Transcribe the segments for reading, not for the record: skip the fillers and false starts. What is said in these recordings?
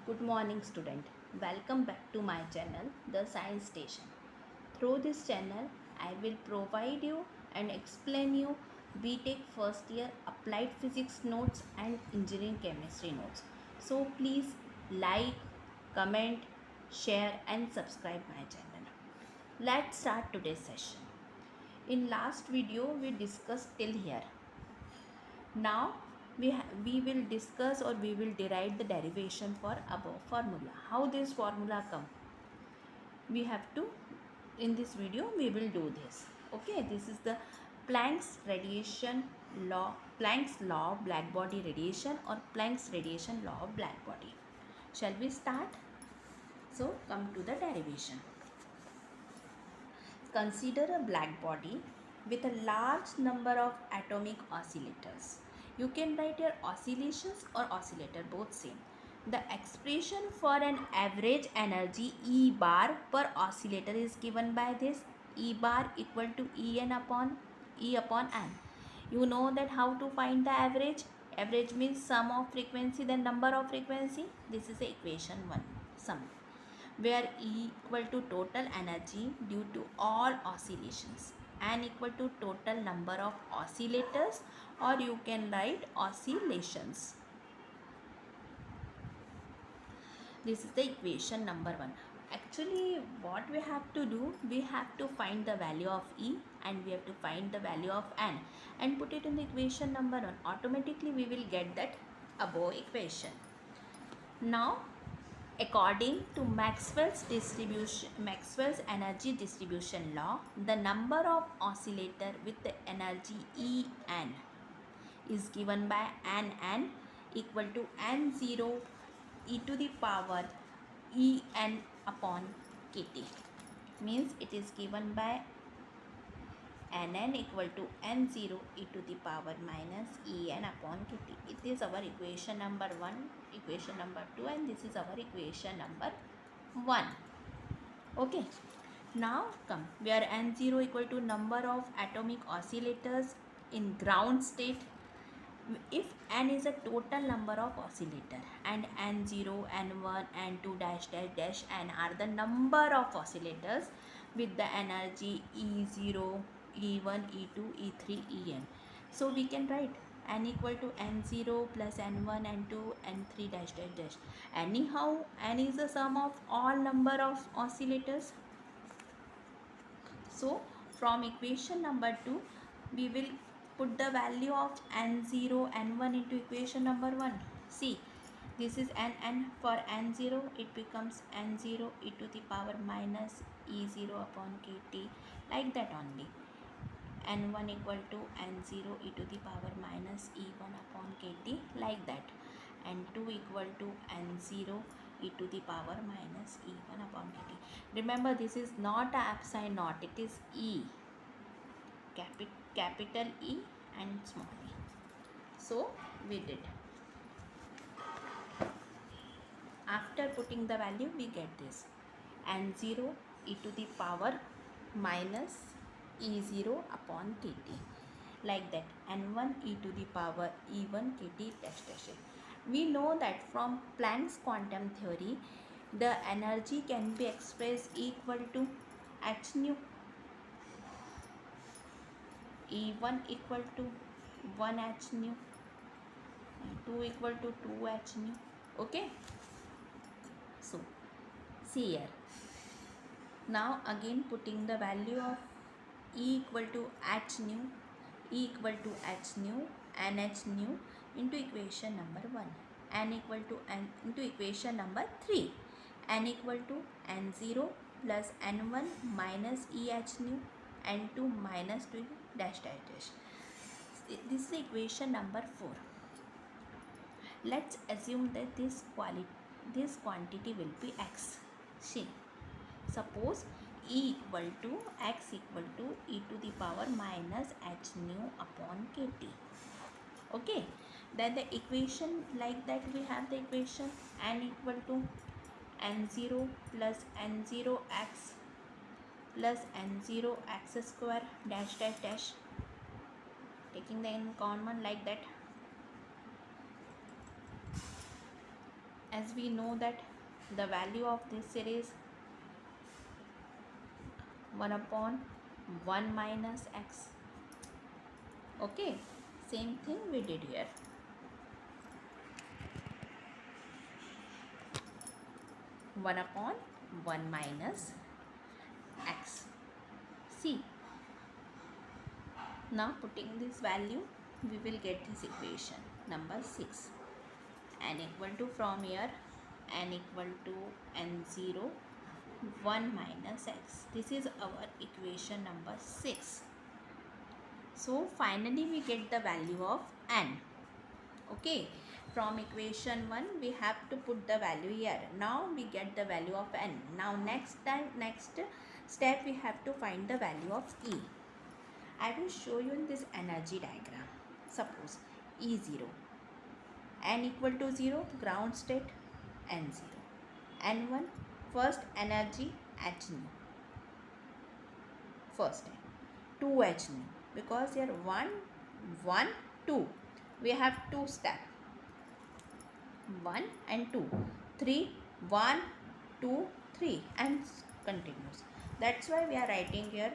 Good morning, student. Welcome back to my channel, The Science Station. Through this channel, I will provide you and explain you BTech first year applied physics notes and engineering chemistry notes. So please like, comment, share and subscribe my channel. Let's start today's session. In last video, we discussed till here. Now we will discuss or we will derive the derivation for above formula. How this formula come? We have to, in this video we will do this. Okay, this is the Planck's radiation law, Planck's law of black body radiation or Planck's radiation law of black body. Shall we start? So come to the derivation. Consider a black body with a large number of atomic oscillators. You can write your oscillations or oscillator both same. The expression for an average energy E bar per oscillator is given by this. E bar equal to E upon N. You know that how to find the average. Average means sum of frequency, then number of frequency. This is the equation 1, sum, where E equal to total energy due to all oscillations, N equal to total number of oscillators, or you can write oscillations. This is the equation number 1. Actually, what we have to do, we have to find the value of E and we have to find the value of N and put it in the equation number 1. Automatically we will get that above equation. Now according to Maxwell's energy distribution law, the number of oscillator with the energy En is given by Nn equal to N0 e to the power En upon kT. Means it is given by Nn equal to N0 e to the power minus En upon kT. It is our equation number 1, equation number 2, and this is our equation number 1. Okay. Now come, where N0 equal to number of atomic oscillators in ground state. If N is a total number of oscillator and N0, N1, N2 dash dash dash N are the number of oscillators with the energy E0, E1, E2, E3, En. So we can write N equal to N0 plus N1, N2, N3 dash dash dash. Anyhow, N is the sum of all number of oscillators. So from equation number 2, we will put the value of N0, N1 into equation number 1. See, this is Nn. For N0, it becomes N0 e to the power minus E0 upon kT, like that only. N1 equal to N0 e to the power minus E1 upon kT, like that. N2 equal to N0 e to the power minus E1 upon kT. Remember, this is not a epsilon naught, it is E, capital E and small e. So we did. After putting the value, we get this N0 e to the power minus E0 upon kT, like that. N1 e to the power E1 kT dash dash. We know that from Planck's quantum theory, the energy can be expressed equal to h nu. E1 equal to 1 h nu, 2 equal to 2 h nu. Okay. So see here. Now again putting the value of E equal to h nu, E equal to h nu, nh nu into equation number 1, n equal to n into equation number 3, n equal to n0 plus n1 minus eh nu, n2 minus 2 dash dash dash. This is equation number 4. Let's assume that this quantity will be x. See, suppose E equal to x equal to e to the power minus h nu upon kT. Okay, then the equation like that, we have the equation n equal to n0 plus n0 x plus n0 x square dash dash dash, taking the in common like that. as we know that the value of this series 1 upon 1 minus x. Okay, same thing we did here. One upon 1 minus x. See, now putting this value, we will get this equation number 6. N equal to, from here, n equal to n0 1 minus x. This is our equation number 6. So finally we get the value of n. Okay, from equation 1 we have to put the value here. Now we get the value of n. Now next step we have to find the value of E. I will show you in this energy diagram. Suppose E0, n equal to 0, ground state, n0, n1, first energy h nu, first time, 2 h nu, because here 1 1 2, we have two steps, 1 and 2, 3 1 2 3 and continues. That's why we are writing here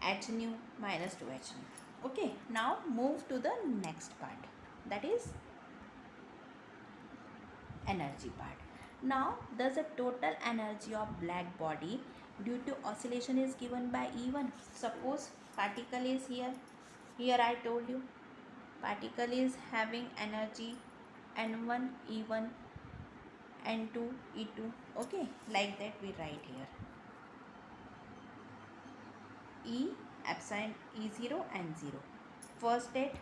h nu minus 2 h nu. Okay, now move to the next part, that is energy part. Now thus the total energy of black body due to oscillation is given by E1. Suppose particle is here, I told you particle is having energy n1 E1 n2 E2. Okay, like that we write here E epsilon E0 n0, first state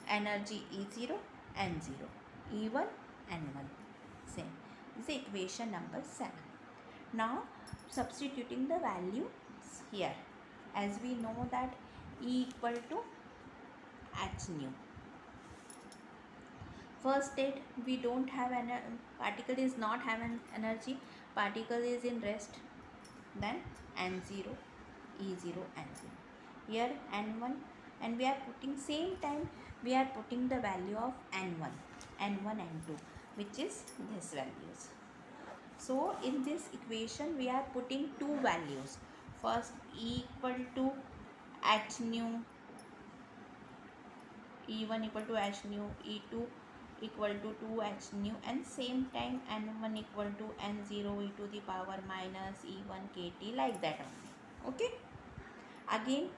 energy E0 n0, E1 n1, same. This is equation number 7. Now substituting the values here, as we know that E equal to h nu, first state we don't have an particle is not having energy, particle is in rest, then n0 E0 n0, here n1, and we are putting same time we are putting the value of n1 n2, which is this values. So in this equation we are putting two values, first E equal to h nu, E1 equal to h nu, E2 equal to 2 h nu, and same time n1 equal to n0 e to the power minus E1 kt, like that only. Okay, again,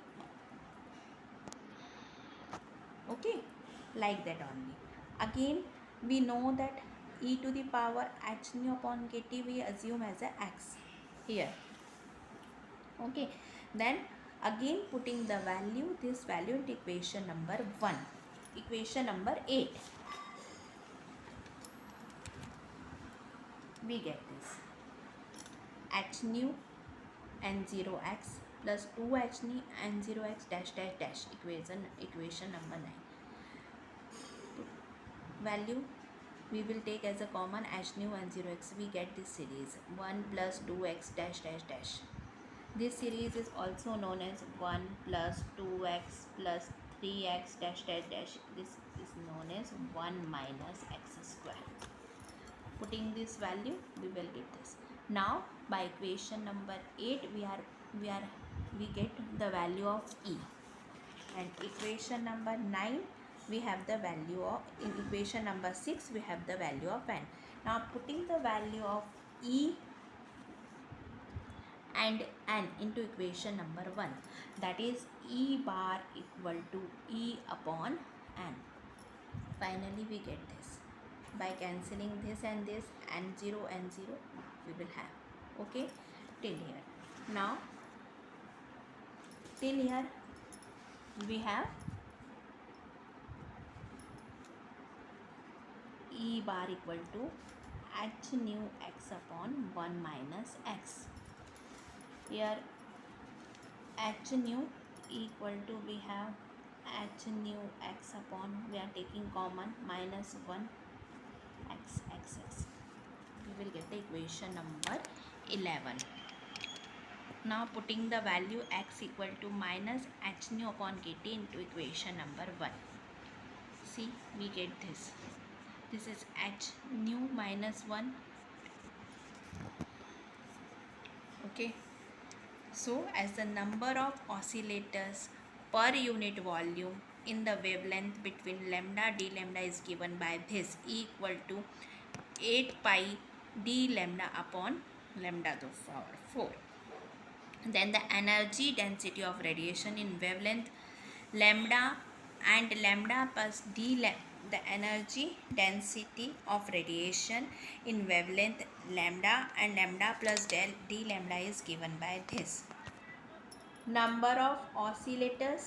okay, like that only. Again we know that e to the power h nu upon kt we assume as a x here. Okay, then again putting the value, this value into equation number 1. Equation number 8, we get this h nu n0x plus 2 h nu n0x dash dash dash, equation number 9. Value we will take as a common h nu n0x, we get this series 1 plus 2x dash dash dash. This series is also known as 1 plus 2x plus 3x dash dash dash. This is known as 1 minus x square. Putting this value we will get this. Now by equation number 8 we get the value of E, and equation number 9 we have the value of, in equation number 6 we have the value of n. Now putting the value of E and n into equation number 1, that is E bar equal to E upon n. Finally we get this by cancelling this and this, n0 we will have. Okay, till here. Now till here we have E bar equal to h nu x upon 1 minus x. Here h nu equal to, we have h nu x upon, we are taking common, minus 1 x x x. We will get the equation number 11. Now putting the value x equal to minus h nu upon kt into equation number 1. See, we get this This is h nu minus 1. Okay. So as the number of oscillators per unit volume in the wavelength between lambda d lambda is given by this equal to 8 pi d lambda upon lambda to the power 4. Then the energy density of radiation in wavelength lambda and lambda plus d the energy density of radiation in wavelength lambda and lambda plus del d lambda is given by this. Number of oscillators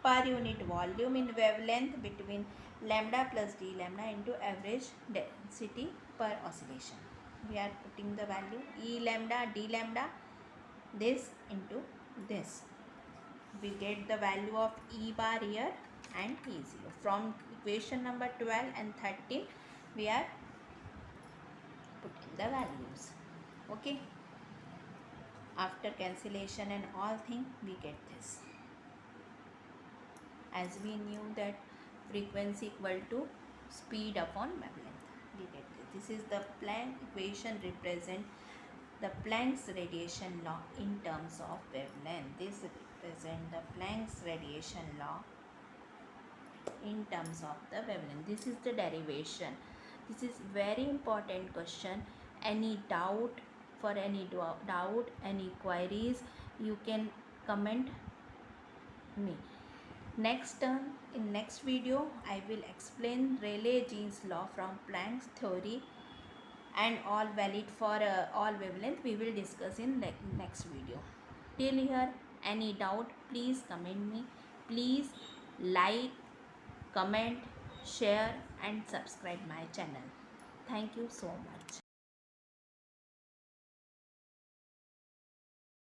per unit volume in wavelength between lambda plus d lambda into average density per oscillation. We are putting the value E lambda d lambda this into this. We get the value of E bar here and E0. From equation number 12 and 13 we are putting the values. Okay. After cancellation and all thing we get this. As we knew that frequency equal to speed upon wavelength. We get this. This is the Planck equation represent the Planck's radiation law in terms of wavelength. This represent the Planck's radiation law in terms of the wavelength. This is the derivation. This is very important question. Any doubt, for any doubt, any queries, you can comment me. Next in next video I will explain Rayleigh-Jean's law from Planck's theory and all valid for all wavelength. We will discuss in next video. Till here any doubt please comment me. Please like, comment, share and subscribe my channel. Thank you so much.